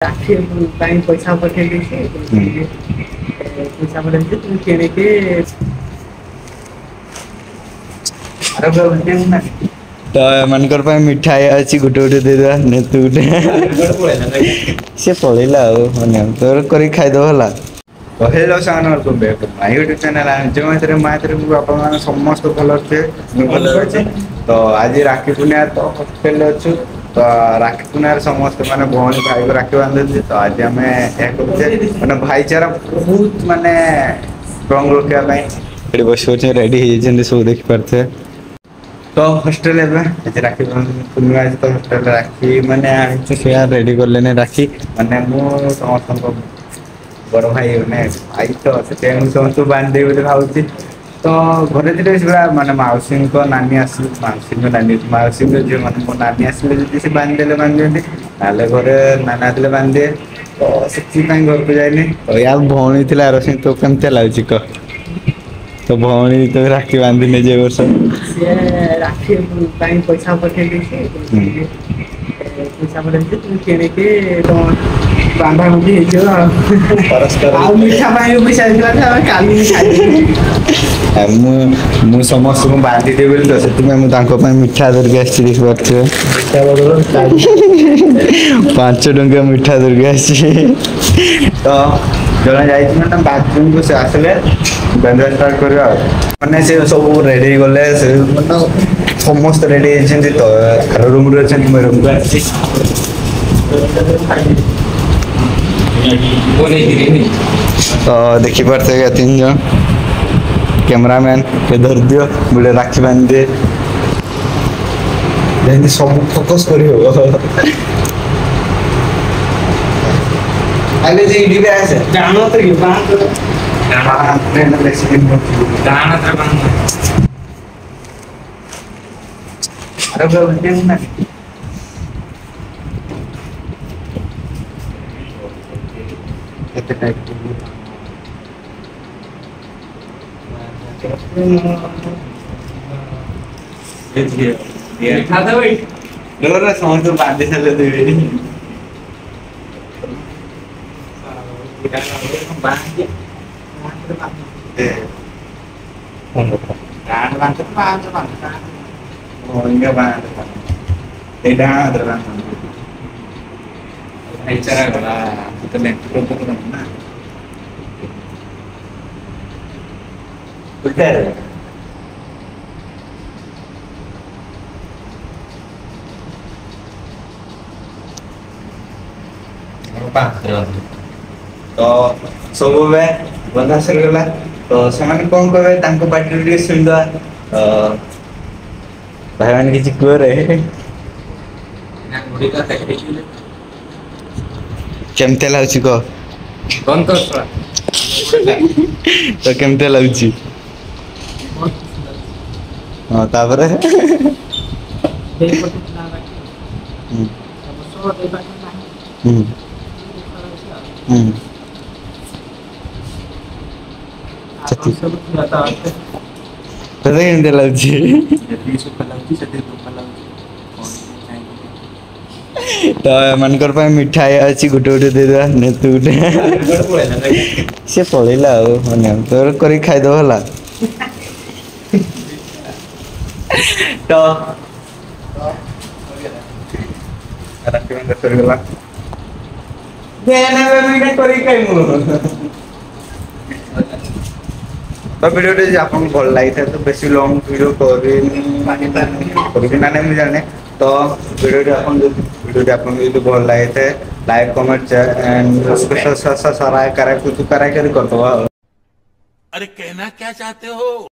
राखी पैसा पठे पैसा पठे तुम किଣିକି तो एमनकर पे मिठाई अच्छी गुटे गुटे दे दे ने तू गुटे से पळेला माने तोर करी खाइ दो हला तो हेलो सान और को बैक माय यूट्यूब चैनल जो मात्रे बापा मान समस्त भल छे भल अछि तो आज राखी पुनिया तो हॉस्टल अछु तो राखी पुनिया समस्त माने भौणी भाई को राखी बांधे तो आज हमें ए करते माने भाईचारा बहुत माने स्ट्रांग रखिया पई एडी बसो छे रेडी हे जंदे सब देख परथे तो हॉस्टल राखी पूर्णिमा तो हॉस्टल राखी माने शेयर रेडी कर लेने राखी माने मो समस्त बड़ भाई ने आई तो से समस्त बांध दे बोले भाउची तो घरे जे माने माउसी को नानी आसी माउसी को नानी माउसी को जे माने मो नानी आसले जे से बांध देले नाले घरे नाना आसले बांध दे तो सेची पई घर को जाइनी तो या भौणी थिला रसिन तो केमते लाउची को तो भौणी तो राखी बांधी ने जे वर्ष से राखी पैसा पठे पैसा पठे तुम किଣିକି तो बांधा मुझे जो परस्पर आ मीठा पाई पैसा दिला था काली खाई मु समस्त को बांधी दे बोली तो सेति में मु तांको पय मिठा धरके आछि देख परछे मिठा बदल 5 टंका मिठा धरके आछि तो जणा जाइछि ना बाथरूम को से आसले बंद स्टार्ट करबा माने से सब रेडी गले से मतलब समस्त रेडी छथि तो रूम रे छथि म रूम को आछि तो देखि परते के 3 जन कैमरामैन के धर दियो बुले राखी बांध दे जेंति सब फोकस करियो आले जे इडी बे आसे जानो तो के बात ट्रेन में एक्सीडेंट हो जाना तो बात अरे बोलते हैं ना कितने टाइप ये खाता भाई लोरा समझ तो बांधे चले दे बांध enggak banget tidak terang cara lah kita network itu mana betul apa तो सब बे बंदा सर गला तो समान कोन कहबे तांको पार्टी रे सुंदर भाई मान किछि करे ना गुडी का देखि केमते लाउची को कोन तो तो केमते लाउची हां तापरे दे पटु ना बाकी सब दे बाकी ना चती सब जाता है तो केमते लाउची जति सुख लाउची सते दुख लाउची तो मनकर पे मिठाई अच्छी गुटे गुटे दे दे ने तू गुटे से पळेला माने तोर करी खाइ दो हला तो राखी बंद कर गला देना बेबी करी खाइ मु तो वीडियो जे आपन भल लागि था तो बेसी लॉन्ग वीडियो करी ना नहीं जाने तो वीडियो आपन जो भल लागि थे लाइक कमेंट एंड सब्सक्राइब कर कर दो। अरे कहना क्या चाहते हो?